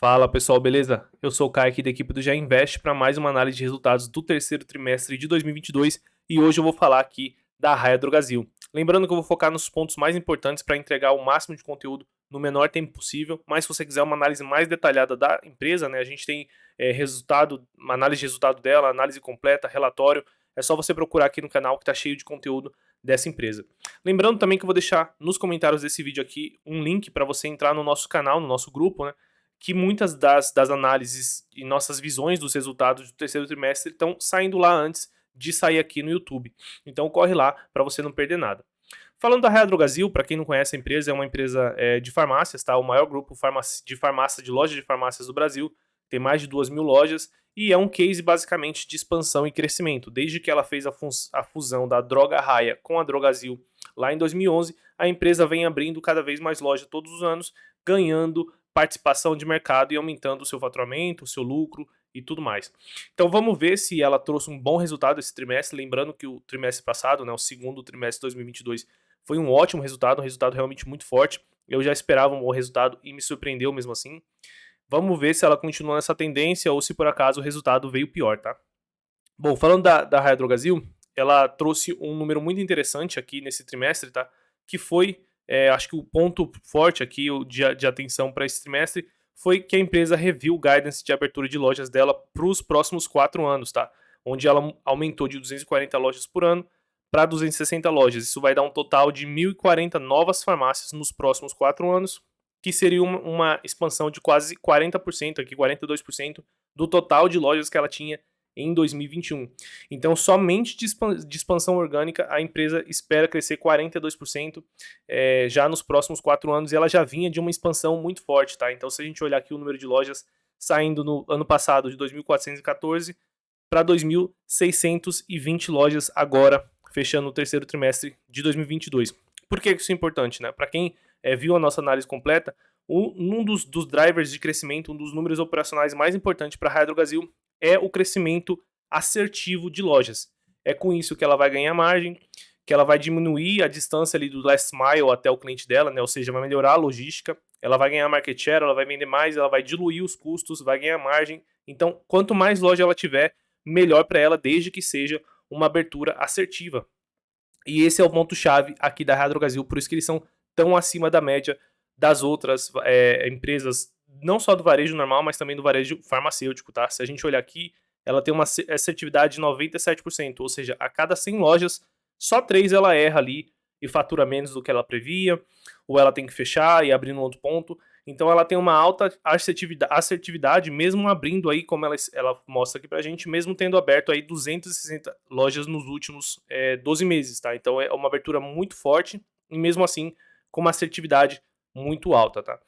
Fala pessoal, beleza? Eu sou o Caio aqui da equipe do Já Invest para mais uma análise de resultados do terceiro trimestre de 2022 e hoje eu vou falar aqui da Raia Drogasil. Lembrando que eu vou focar nos pontos mais importantes para entregar o máximo de conteúdo no menor tempo possível, mas se você quiser uma análise mais detalhada da empresa, né, a gente tem resultado, uma análise de resultado dela, análise completa, relatório, é só você procurar aqui no canal que está cheio de conteúdo dessa empresa. Lembrando também que eu vou deixar nos comentários desse vídeo aqui um link para você entrar no nosso canal, no nosso grupo, né? Que muitas das análises e nossas visões dos resultados do terceiro trimestre estão saindo lá antes de sair aqui no YouTube. Então corre lá para você não perder nada. Falando da Raia Drogasil, para quem não conhece a empresa, é uma empresa de farmácias, tá? O maior grupo de farmácia, de lojas de farmácias do Brasil, tem mais de 2.000 lojas e é um case basicamente de expansão e crescimento. Desde que ela fez a fusão da Droga Raia com a Drogasil lá em 2011, a empresa vem abrindo cada vez mais lojas todos os anos, ganhando participação de mercado e aumentando o seu faturamento, o seu lucro e tudo mais. Então vamos ver se ela trouxe um bom resultado esse trimestre, lembrando que o trimestre passado, né, o segundo trimestre de 2022, foi um ótimo resultado, um resultado realmente muito forte. Eu já esperava um bom resultado e me surpreendeu mesmo assim. Vamos ver se ela continua nessa tendência ou se por acaso o resultado veio pior, tá? Bom, falando da Raia Drogasil, ela trouxe um número muito interessante aqui nesse trimestre, tá? Que foi, acho que o ponto forte aqui de atenção para esse trimestre foi que a empresa reviu o guidance de abertura de lojas dela para os próximos 4 anos, tá? Onde ela aumentou de 240 lojas por ano para 260 lojas. Isso vai dar um total de 1.040 novas farmácias nos próximos 4 anos, que seria uma expansão de quase 40%, aqui 42% do total de lojas que ela tinha em 2021. Então, somente de expansão orgânica, a empresa espera crescer 42% já nos próximos 4 anos, e ela já vinha de uma expansão muito forte, tá? Então, se a gente olhar aqui o número de lojas saindo no ano passado de 2.414 para 2.620 lojas agora, fechando o terceiro trimestre de 2022. Por que isso é importante, né? Para quem viu a nossa análise completa, um dos drivers de crescimento, um dos números operacionais mais importantes para a Raia Drogasil é o crescimento assertivo de lojas. É com isso que ela vai ganhar margem, que ela vai diminuir a distância ali do last mile até o cliente dela, né? Ou seja, vai melhorar a logística, ela vai ganhar market share, ela vai vender mais, ela vai diluir os custos, vai ganhar margem. Então, quanto mais loja ela tiver, melhor para ela, desde que seja uma abertura assertiva. E esse é o ponto-chave aqui da Raia Drogasil, por isso que eles são tão acima da média das outras empresas, não só do varejo normal, mas também do varejo farmacêutico, tá? Se a gente olhar aqui, ela tem uma assertividade de 97%, ou seja, a cada 100 lojas, só 3 ela erra ali e fatura menos do que ela previa, ou ela tem que fechar e abrir no outro ponto. Então ela tem uma alta assertividade, mesmo abrindo aí, como ela mostra aqui pra gente, mesmo tendo aberto aí 260 lojas nos últimos 12 meses, tá? Então é uma abertura muito forte e mesmo assim com uma assertividade muito alta, tá?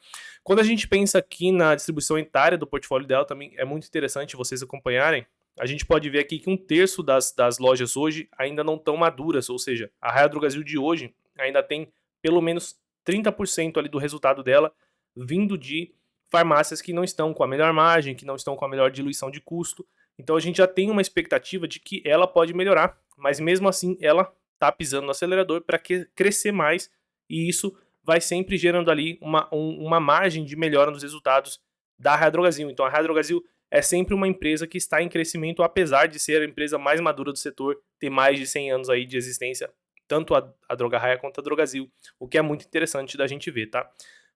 Quando a gente pensa aqui na distribuição etária do portfólio dela, também é muito interessante vocês acompanharem. A gente pode ver aqui que 1/3 das lojas hoje ainda não estão maduras, ou seja, a Raia Drogasil de hoje ainda tem pelo menos 30% ali do resultado dela vindo de farmácias que não estão com a melhor margem, que não estão com a melhor diluição de custo. Então a gente já tem uma expectativa de que ela pode melhorar, mas mesmo assim ela está pisando no acelerador para crescer mais, e isso vai sempre gerando ali uma margem de melhora nos resultados da Raia Drogasil. Então a Raia Drogasil é sempre uma empresa que está em crescimento, apesar de ser a empresa mais madura do setor, ter mais de 100 anos aí de existência, tanto a Droga Raia quanto a Drogasil, o que é muito interessante da gente ver, tá?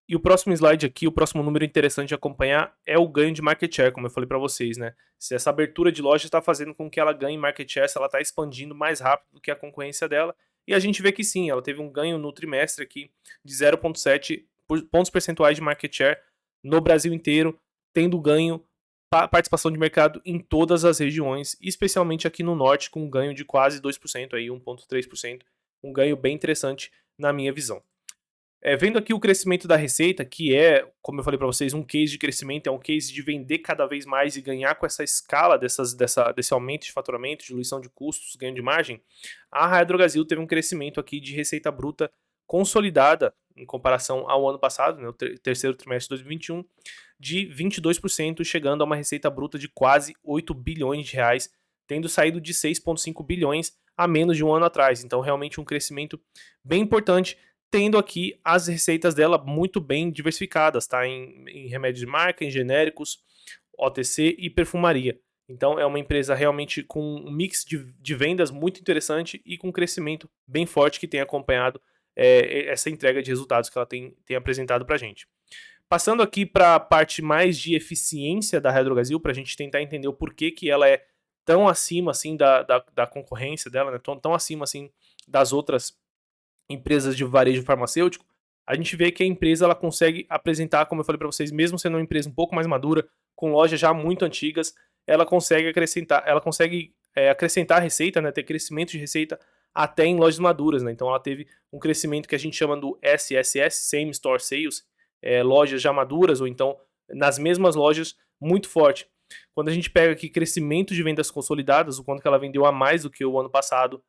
E o próximo slide aqui, o próximo número interessante de acompanhar é o ganho de market share, como eu falei para vocês, né? Se essa abertura de loja está fazendo com que ela ganhe market share, se ela está expandindo mais rápido do que a concorrência dela. E a gente vê que sim, ela teve um ganho no trimestre aqui de 0,7 pontos percentuais de market share no Brasil inteiro, tendo ganho participação de mercado em todas as regiões, especialmente aqui no norte, com um ganho de quase 2%, aí 1,3%, um ganho bem interessante na minha visão. Vendo aqui o crescimento da receita, que é, como eu falei para vocês, um case de crescimento, é um case de vender cada vez mais e ganhar com essa escala desse aumento de faturamento, diluição de custos, ganho de margem, a Raia Drogasil teve um crescimento aqui de receita bruta consolidada em comparação ao ano passado, né, o terceiro trimestre de 2021, de 22%, chegando a uma receita bruta de quase 8 bilhões de reais, tendo saído de 6,5 bilhões a menos de um ano atrás. Então, realmente um crescimento bem importante, tendo aqui as receitas dela muito bem diversificadas, tá? Em remédios de marca, em genéricos, OTC e perfumaria. Então é uma empresa realmente com um mix de vendas muito interessante e com um crescimento bem forte que tem acompanhado essa entrega de resultados que ela tem apresentado para a gente. Passando aqui para a parte mais de eficiência da Raia Drogasil, para a gente tentar entender o porquê que ela é tão acima assim da concorrência dela, né? Tão acima assim das outras empresas de varejo farmacêutico, a gente vê que a empresa ela consegue apresentar, como eu falei para vocês, mesmo sendo uma empresa um pouco mais madura, com lojas já muito antigas, ela consegue acrescentar receita, né, ter crescimento de receita até em lojas maduras, né? Então ela teve um crescimento que a gente chama do SSS, Same Store Sales, lojas já maduras ou então nas mesmas lojas muito forte. Quando a gente pega aqui crescimento de vendas consolidadas, o quanto que ela vendeu a mais do que o ano passado,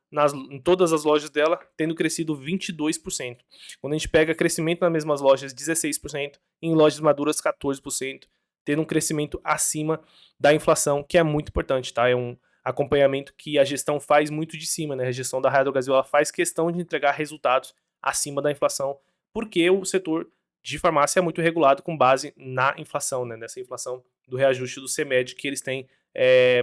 em todas as lojas dela, tendo crescido 22%. Quando a gente pega crescimento nas mesmas lojas, 16%, em lojas maduras, 14%, tendo um crescimento acima da inflação, que é muito importante, tá? É um acompanhamento que a gestão faz muito de cima, né? A gestão da Raia Drogasil, ela faz questão de entregar resultados acima da inflação, porque o setor de farmácia é muito regulado com base na inflação, né? Nessa inflação do reajuste do CMED que eles têm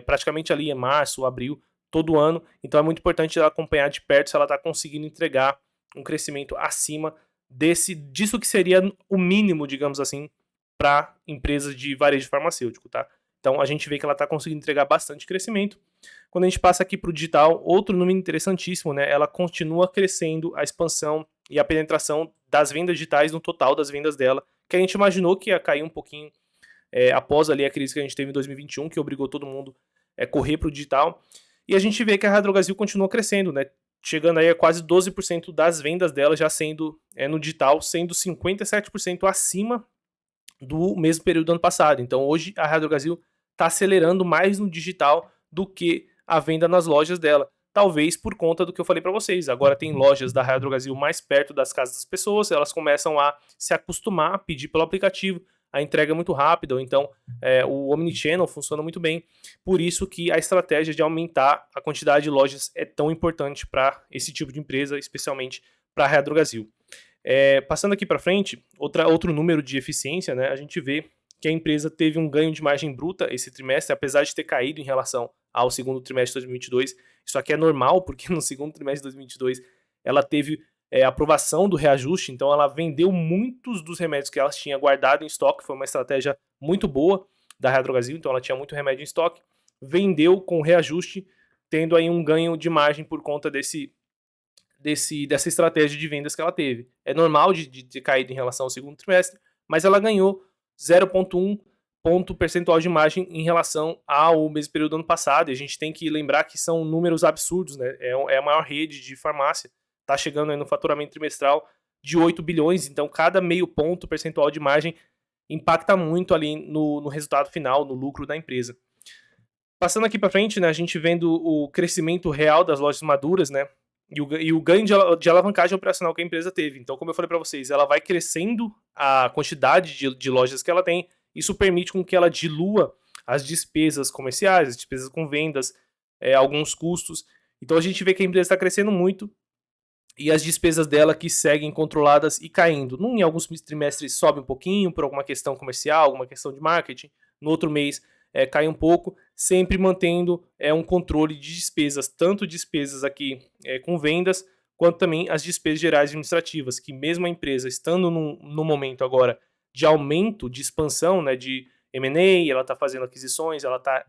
praticamente ali em março, abril, todo ano. Então é muito importante ela acompanhar de perto se ela está conseguindo entregar um crescimento acima disso que seria o mínimo, digamos assim, para empresas de varejo farmacêutico, tá? Então a gente vê que ela está conseguindo entregar bastante crescimento. Quando a gente passa aqui para o digital, outro número interessantíssimo, né? Ela continua crescendo a expansão e a penetração das vendas digitais no total das vendas dela, que a gente imaginou que ia cair um pouquinho após ali a crise que a gente teve em 2021, que obrigou todo mundo a correr para o digital. E a gente vê que a Raia Drogasil continua crescendo, né? Chegando aí a quase 12% das vendas dela já sendo no digital, sendo 57% acima do mesmo período do ano passado. Então hoje a Raia Drogasil está acelerando mais no digital do que a venda nas lojas dela. Talvez por conta do que eu falei para vocês. Agora tem lojas da Raia Drogasil mais perto das casas das pessoas, elas começam a se acostumar a pedir pelo aplicativo, a entrega é muito rápida, ou então o Omnichannel funciona muito bem. Por isso que a estratégia de aumentar a quantidade de lojas é tão importante para esse tipo de empresa, especialmente para a Raia Drogasil. Passando aqui para frente, outro número de eficiência, né, a gente vê que a empresa teve um ganho de margem bruta esse trimestre, apesar de ter caído em relação ao segundo trimestre de 2022. Isso aqui é normal, porque no segundo trimestre de 2022 ela teve aprovação do reajuste, então ela vendeu muitos dos remédios que ela tinha guardado em estoque, foi uma estratégia muito boa da Raia Drogasil, então ela tinha muito remédio em estoque, vendeu com reajuste, tendo aí um ganho de margem por conta dessa estratégia de vendas que ela teve. É normal de ter caído em relação ao segundo trimestre, mas ela ganhou 0,1 ponto percentual de margem em relação ao mesmo período do ano passado. E a gente tem que lembrar que são números absurdos, né? É a maior rede de farmácia. Está chegando aí no faturamento trimestral de 8 bilhões, então cada meio ponto percentual de margem impacta muito ali no resultado final, no lucro da empresa. Passando aqui para frente, né, a gente vendo o crescimento real das lojas maduras, né, e o ganho de alavancagem operacional que a empresa teve. Então, como eu falei para vocês, ela vai crescendo a quantidade de lojas que ela tem. Isso permite com que ela dilua as despesas comerciais, as despesas com vendas, alguns custos. Então, a gente vê que a empresa está crescendo muito e as despesas dela que seguem controladas e caindo. Em alguns trimestres sobe um pouquinho por alguma questão comercial, alguma questão de marketing. No outro mês cai um pouco, sempre mantendo um controle de despesas, tanto despesas aqui com vendas, quanto também as despesas gerais administrativas, que mesmo a empresa estando no momento agora de aumento, de expansão, né, de M&A, ela está fazendo aquisições, ela está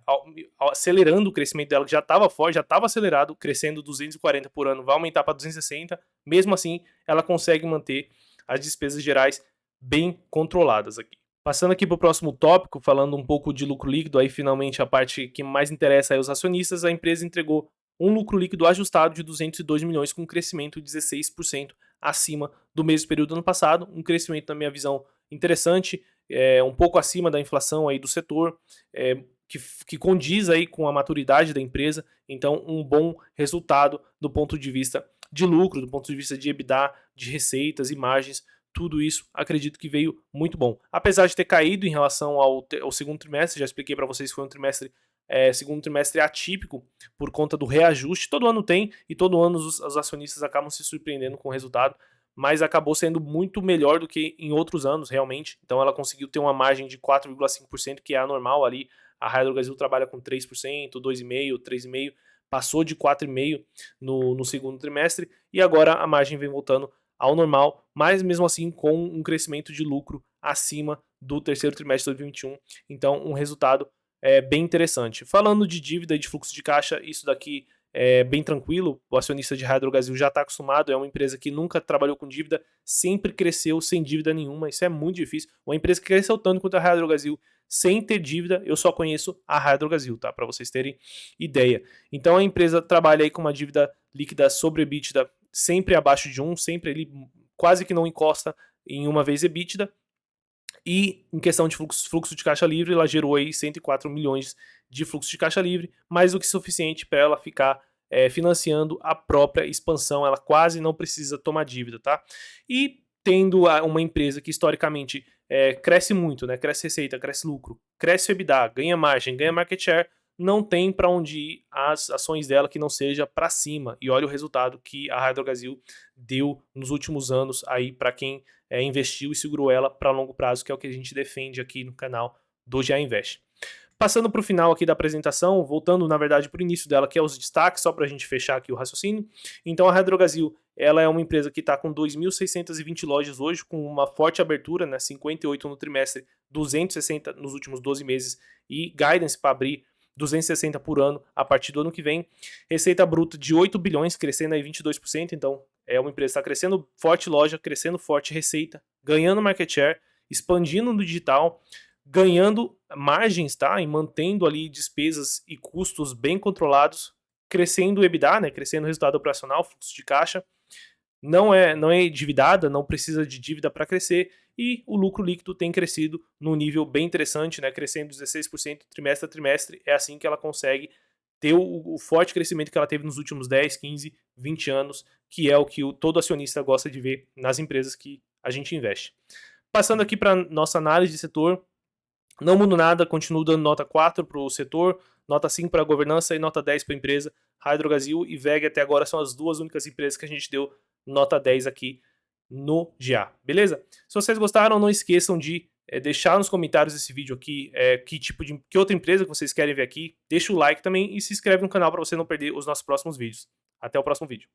acelerando o crescimento dela, que já estava forte, já estava acelerado, crescendo 240 por ano, vai aumentar para 260, mesmo assim ela consegue manter as despesas gerais bem controladas aqui. Passando aqui para o próximo tópico, falando um pouco de lucro líquido, aí finalmente a parte que mais interessa aos acionistas, a empresa entregou um lucro líquido ajustado de 202 milhões com um crescimento de 16% acima do mesmo período do ano passado, um crescimento na minha visão interessante, um pouco acima da inflação aí do setor, que condiz aí com a maturidade da empresa, então um bom resultado do ponto de vista de lucro, do ponto de vista de EBITDA, de receitas e margens, tudo isso acredito que veio muito bom. Apesar de ter caído em relação ao segundo trimestre, já expliquei para vocês que foi um segundo trimestre atípico por conta do reajuste, todo ano tem, e todo ano os acionistas acabam se surpreendendo com o resultado, mas acabou sendo muito melhor do que em outros anos, realmente. Então ela conseguiu ter uma margem de 4,5%, que é anormal ali. A Raia Drogasil trabalha com 3%, 2,5%, 3,5%, passou de 4,5% no segundo trimestre, e agora a margem vem voltando ao normal, mas mesmo assim com um crescimento de lucro acima do terceiro trimestre de 2021. Então, um resultado bem interessante. Falando de dívida e de fluxo de caixa, isso daqui é bem tranquilo. O acionista de Raia Drogasil já está acostumado, é uma empresa que nunca trabalhou com dívida, sempre cresceu sem dívida nenhuma. Isso é muito difícil. Uma empresa que cresceu tanto quanto a Raia Drogasil sem ter dívida, eu só conheço a Raia Drogasil, tá? Para vocês terem ideia. Então a empresa trabalha aí com uma dívida líquida sobre EBITDA sempre abaixo de 1, sempre ele quase que não encosta em uma vez EBITDA. E em questão de fluxo de caixa livre, ela gerou aí 104 milhões de fluxo de caixa livre, mais do que suficiente para ela ficar financiando a própria expansão. Ela quase não precisa tomar dívida, tá? E tendo uma empresa que historicamente cresce muito, né? Cresce receita, cresce lucro, cresce EBITDA, ganha margem, ganha market share, não tem para onde ir as ações dela que não seja para cima. E olha o resultado que a Raia Drogasil deu nos últimos anos aí para quem investiu e segurou ela para longo prazo, que é o que a gente defende aqui no canal do GA Invest. Passando para o final aqui da apresentação, voltando na verdade para o início dela, que é os destaques, só para a gente fechar aqui o raciocínio. Então a Raia Drogasil, ela é uma empresa que está com 2.620 lojas hoje, com uma forte abertura, né, 58 no trimestre, 260 nos últimos 12 meses e guidance para abrir 260 por ano a partir do ano que vem. Receita bruta de 8 bilhões, crescendo aí 22%, então é uma empresa que está crescendo forte loja, crescendo forte receita, ganhando market share, expandindo no digital, ganhando margens, tá? E mantendo ali despesas e custos bem controlados, crescendo o EBITDA, né? Crescendo o resultado operacional, fluxo de caixa. Não é endividada, não precisa de dívida para crescer, e o lucro líquido tem crescido num nível bem interessante, né? Crescendo 16% trimestre a trimestre. É assim que ela consegue ter o forte crescimento que ela teve nos últimos 10, 15, 20 anos, que é o que todo acionista gosta de ver nas empresas que a gente investe. Passando aqui para nossa análise de setor, não mudo nada, continuo dando nota 4 para o setor, nota 5 para a governança e nota 10 para a empresa. Raia Drogasil e VEG até agora são as duas únicas empresas que a gente deu nota 10 aqui no GA, beleza? Se vocês gostaram, não esqueçam de deixar nos comentários desse vídeo aqui que outra empresa que vocês querem ver aqui. Deixa o like também e se inscreve no canal para você não perder os nossos próximos vídeos. Até o próximo vídeo.